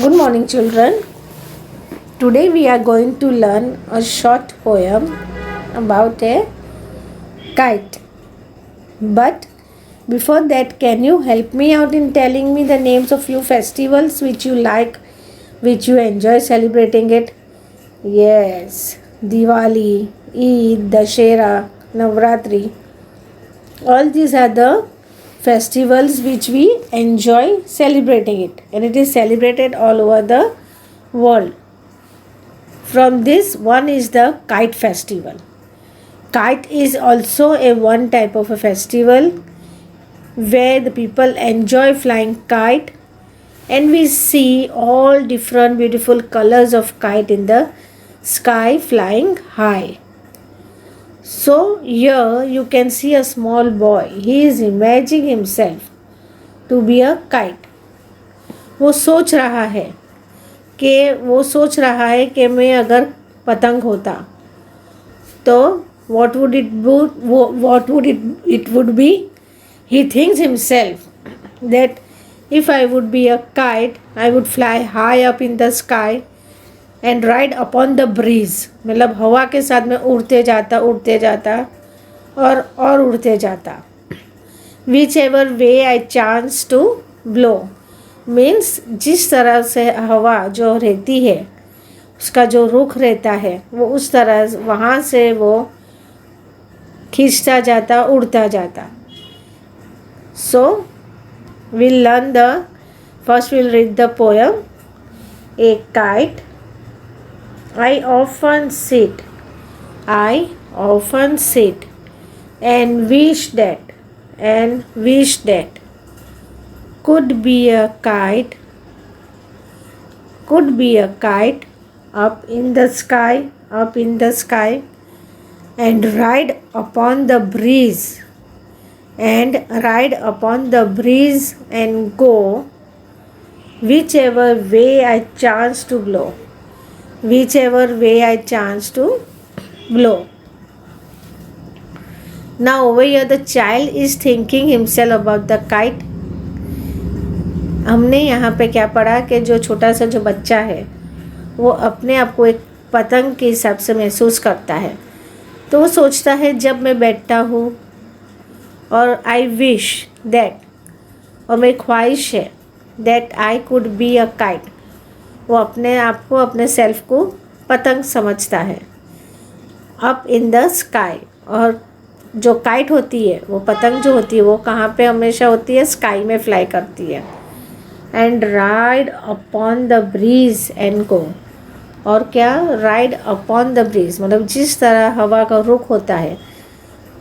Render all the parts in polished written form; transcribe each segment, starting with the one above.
Good morning, children. Today we are going to learn a short poem about a kite. But before that, can you help me out in telling me the names of few festivals which you like, which you enjoy celebrating it? Yes, Diwali, Eid, Dashera, Navratri. All these are the festivals which we enjoy celebrating it, and it is celebrated all over the world. From this, one is the kite festival. Kite is also a one type of a festival where the people enjoy flying kite, and we see all different beautiful colors of kite in the sky flying high. So here you can see a small boy. He is imagining himself to be a kite. वो सोच रहा है कि मैं अगर पतंग होता तो what would it would be. He thinks himself that if I would be a kite, I would fly high up in the sky and ride upon the breeze. मतलब हवा के साथ में उड़ते जाता और उड़ते जाता. Whichever way I chance to blow means जिस तरह से हवा जो रहती है उसका जो रुख रहता है वो उस तरह वहाँ से वो खींचता जाता, उड़ता जाता. So we'll learn first we'll read the poem. A kite. I often sit and wish that could be a kite up in the sky and ride upon the breeze and go whichever way I chance to blow. Now over here the child is thinking himself about the kite. हमने यहाँ पे क्या पढ़ा कि जो छोटा सा जो बच्चा है वो अपने आप को एक पतंग के हिसाब से महसूस करता है. तो वो सोचता है जब मैं बैठता हूँ और आई विश दैट, और मेरी ख्वाहिश है that I could be a kite. वो अपने आप को, अपने सेल्फ को पतंग समझता है. अप इन द स्काई, और जो काइट होती है वो पतंग जो होती है वो कहाँ पे हमेशा होती है? स्काई में फ्लाई करती है. And ride upon the breeze and go. और क्या? राइड अपॉन द ब्रीज मतलब जिस तरह हवा का रुख होता है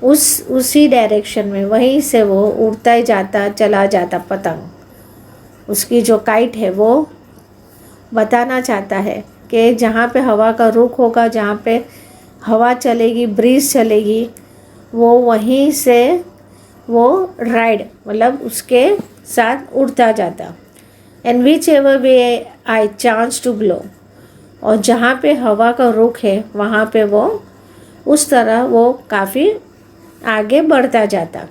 उसी डायरेक्शन में वहीं से वो उड़ता ही जाता, चला जाता पतंग. उसकी जो काइट है वो बताना चाहता है कि जहाँ पे हवा का रुख होगा, जहाँ पे हवा चलेगी, ब्रीज चलेगी, वो वहीं से वो राइड मतलब उसके साथ उड़ता जाता. And whichever way I chance to blow, और जहाँ पे हवा का रुख है वहाँ पे वो उस तरह वो काफ़ी आगे बढ़ता जाता.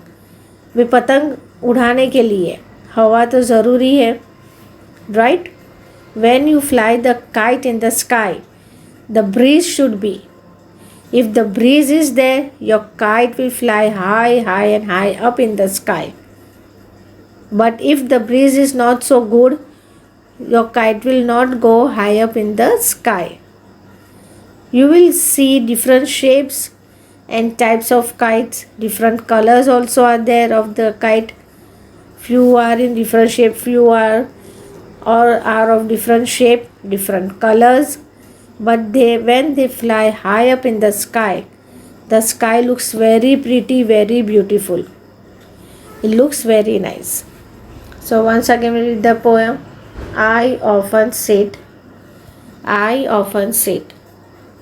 वे पतंग उड़ाने के लिए हवा तो ज़रूरी है, right? When you fly the kite in the sky, the breeze should be. If the breeze is there, your kite will fly high up in the sky. But if the breeze is not so good, your kite will not go high up in the sky. You will see different shapes and types of kites. Different colors also are there of the kite. Few are in different shape, few are of different shape, different colors, but when they fly high up in the sky looks very pretty, very beautiful. It looks very nice. So once again we read the poem. I often sit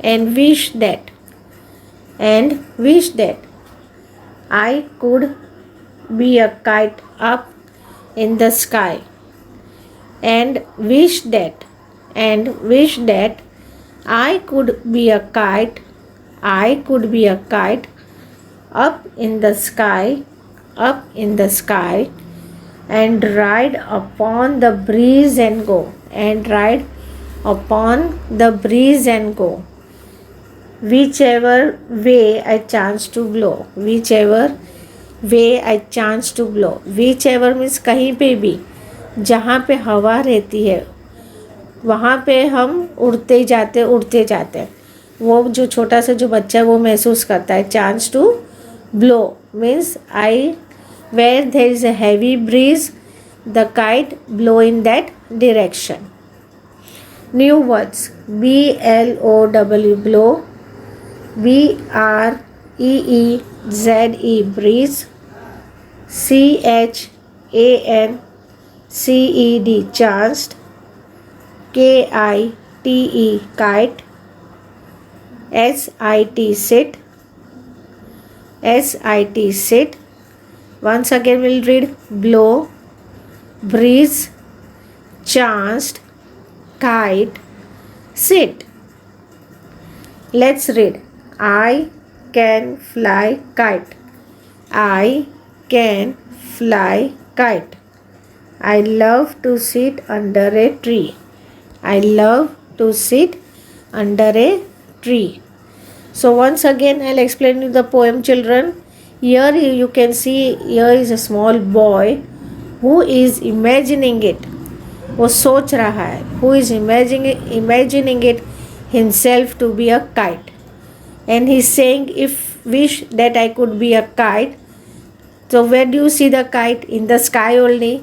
and wish that I could be a kite up in the sky, and wish that I could be a kite up in the sky and ride upon the breeze and go, and ride upon the breeze and go, whichever way I chance to blow, whichever way I chance to blow. whichever means कहीं पे भी जहाँ पे हवा रहती है वहाँ पे हम उड़ते जाते हैं। वो जो छोटा सा जो बच्चा है वो महसूस करता है। Chance to blow means I where there is a heavy breeze the kite blow in that direction. New words BLOW blow, BREEZE breeze, CHANCED chanced, KITE kite, SIT sit. Once again we'll read blow, breeze, chanced, kite, sit. Let's read. I can fly kite. I can fly kite. I love to sit under a tree. I love to sit under a tree. So once again I'll explain you the poem, children. Here you can see, here is a small boy who is imagining it. वो सोच रहा है. Who is imagining it himself to be a kite. And he's saying, if wish that I could be a kite. So where do you see the kite? In the sky only.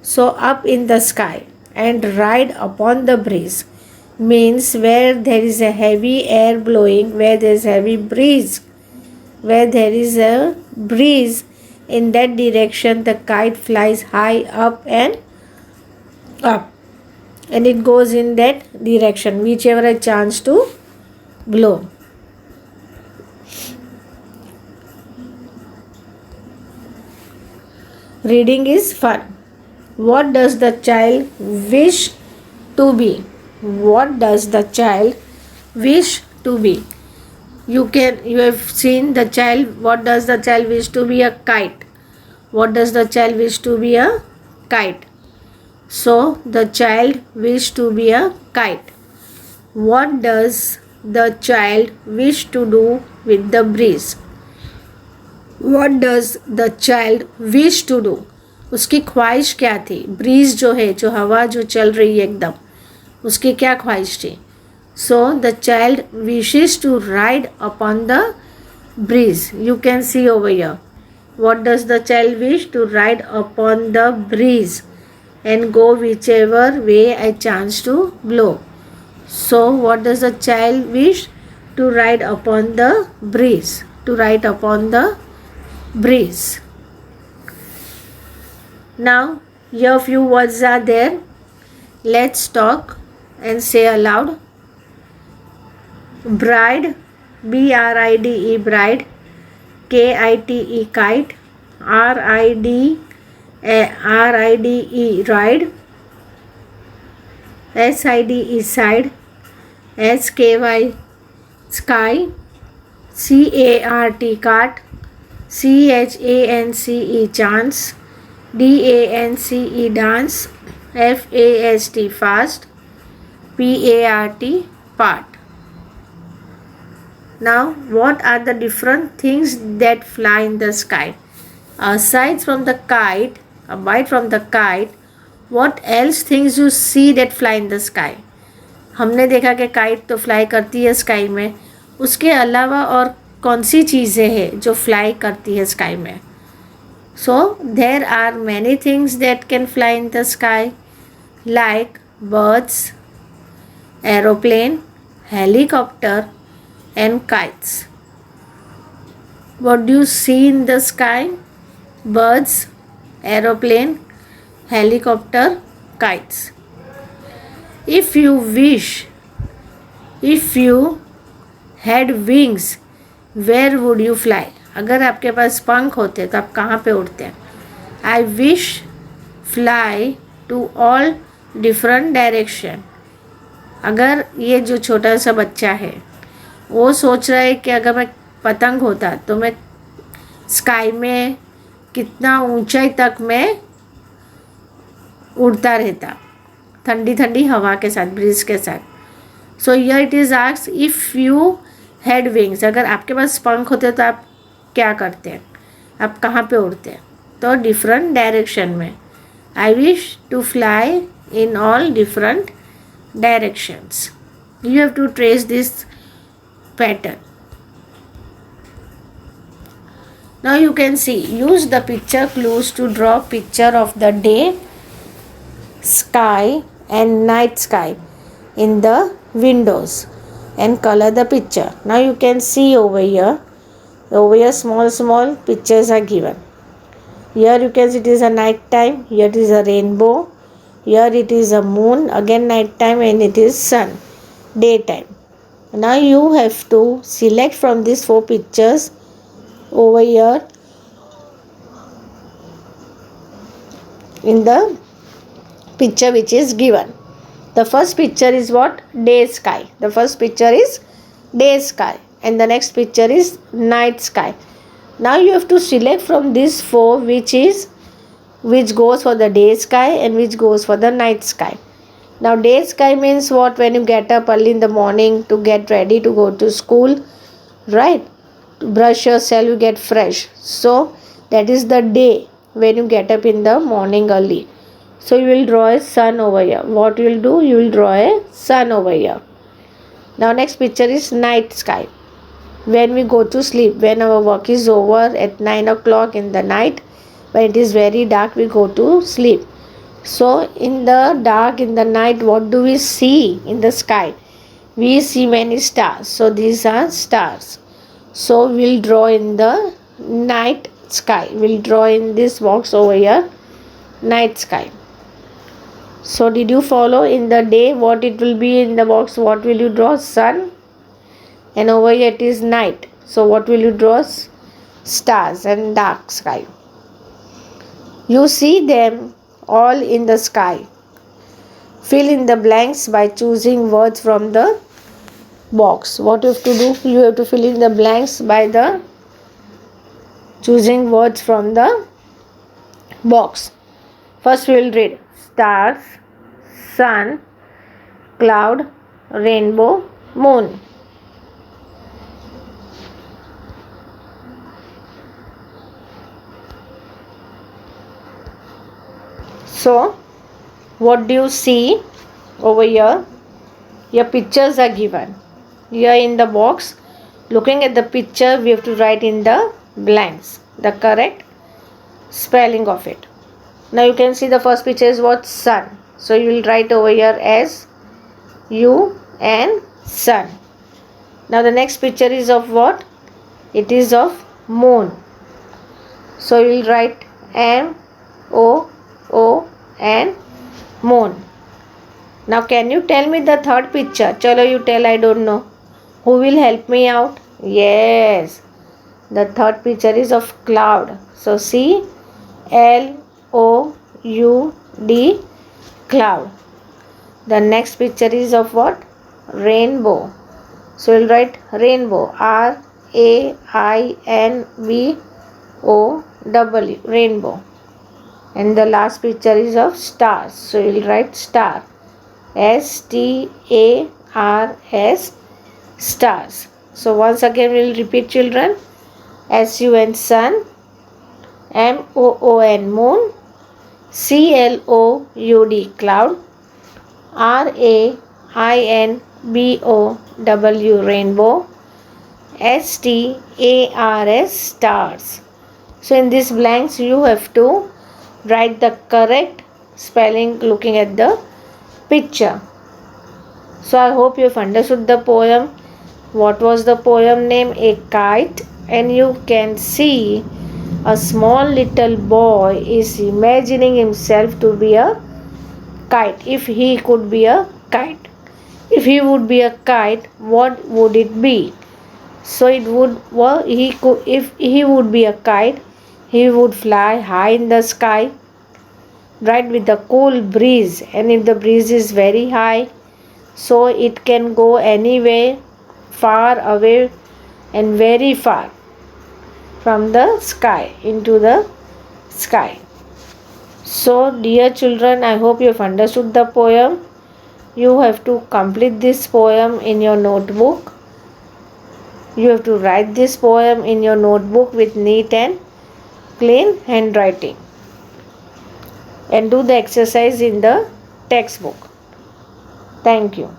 So up in the sky, and ride upon the breeze means where there is a heavy air blowing, where there is heavy breeze, where there is a breeze, in that direction the kite flies high up and up, and it goes in that direction whichever I chance to blow. Reading is fun. What does the child wish to be? What does the child wish to be? You have seen the child. What does the child wish to be? A kite. What does the child wish to be? A kite. So the child wish to be a kite. What does the child wish to do with the breeze? What does the child wish to do? उसकी ख्वाहिश क्या थी? Bridge जो है, जो हवा जो चल रही है एकदम, उसकी क्या ख्वाहिश थी? So the child wishes to ride upon the breeze. You can see over here. What does the child wish? To ride upon the breeze and go whichever way I chance to blow. So what does the child wish? To ride upon the breeze. To ride upon the breeze. Now here few words are there. Let's talk and say aloud. Bride, BRIDE bride, KITE kite, RIDE ride, SIDE side, SKY sky, CART cart, CHANCE chance, DANCE dance, FAST fast, PART part. Now what are the different things that fly in the sky? Aside from the kite, what else things you see that fly in the sky? हमने देखा कि kite तो fly करती है sky में, उसके अलावा और कौन सी चीज़ें हैं जो फ्लाई करती है स्काई में? So there are many things that can fly in the sky, like birds, aeroplane, helicopter and kites. What do you see in the sky? Birds, aeroplane, helicopter, kites. If you wish, if you had wings, where would you fly? अगर आपके पास पंख होते तो आप कहाँ पे उड़ते हैं? I wish fly to all different direction. अगर ये जो छोटा सा बच्चा है वो सोच रहा है कि अगर मैं पतंग होता तो मैं स्काई में कितना ऊंचाई तक मैं उड़ता रहता ठंडी ठंडी हवा के साथ, ब्रीज के साथ। So here it is asked if you had wings, अगर आपके पास पंख होते तो आप क्या करते हैं, आप कहाँ पे उड़ते हैं? तो डिफरेंट डायरेक्शन में। I wish to fly in all different directions. You have to trace this pattern. Now you can see, use the picture clues to draw picture of the day sky and night sky in the windows and color the picture. Now you can see over here small pictures are given. Here you can see it is a night time, here it is a rainbow, here it is a moon, again night time, and it is sun, daytime. Now you have to select from these 4 pictures over here in the picture which is given. The first picture is what? Day sky. The first picture is day sky and the next picture is night sky. Now you have to select from these 4 which goes for the day sky and which goes for the night sky. Now day sky means what? When you get up early in the morning to get ready to go to school, right? To brush yourself, you get fresh. So that is the day when you get up in the morning early. So you will draw a sun over here. What you will do? You will draw a sun over here. Now next picture is night sky. When we go to sleep, when our work is over at 9 o'clock in the night, when it is very dark, we go to sleep. So in the dark, in the night, what do we see in the sky? We see many stars. So these are stars. So we'll draw in the night sky. We'll draw in this box over here, night sky. So did you follow? In the day, what it will be in the box? What will you draw? Sun. And over here it is night. So what will you draw? Stars and dark sky. You see them all in the sky. Fill in the blanks by choosing words from the box. What you have to do? You have to fill in the blanks by the choosing words from the box. First we will read stars, sun, cloud, rainbow, moon. So what do you see over here? Your pictures are given here in the box. Looking at the picture, we have to write in the blanks the correct spelling of it. Now you can see the first picture is what? Sun. So you will write over here as UN, sun. Now the next picture is of what? It is of moon. So you will write MOON, moon. Now can you tell me the third picture? Chalo, you tell, I don't know. Who will help me out? Yes, the third picture is of cloud. So see, CLOUD, cloud. The next picture is of what? Rainbow. So we'll write rainbow, RAINBOW, rainbow. And the last picture is of stars. So you will write star, STARS, stars. So once again we will repeat, children. SUN, sun, MOON, moon, CLOUD, cloud, RAINBOW, rainbow, STARS, stars. So in these blanks you have to write the correct spelling looking at the picture. So I hope you have understood the poem. What was the poem name? A Kite. And you can see a small little boy is imagining himself to be a kite. If he could be a kite, if he would be a kite, what would it be? So it would, well, if he would be a kite, he would fly high in the sky, right, with the cool breeze. And if the breeze is very high, so it can go anywhere, far away and very far from the sky, into the sky. So dear children, I hope you have understood the poem. You have to complete this poem in your notebook. You have to write this poem in your notebook with neat and clean handwriting, and do the exercise in the textbook. Thank you.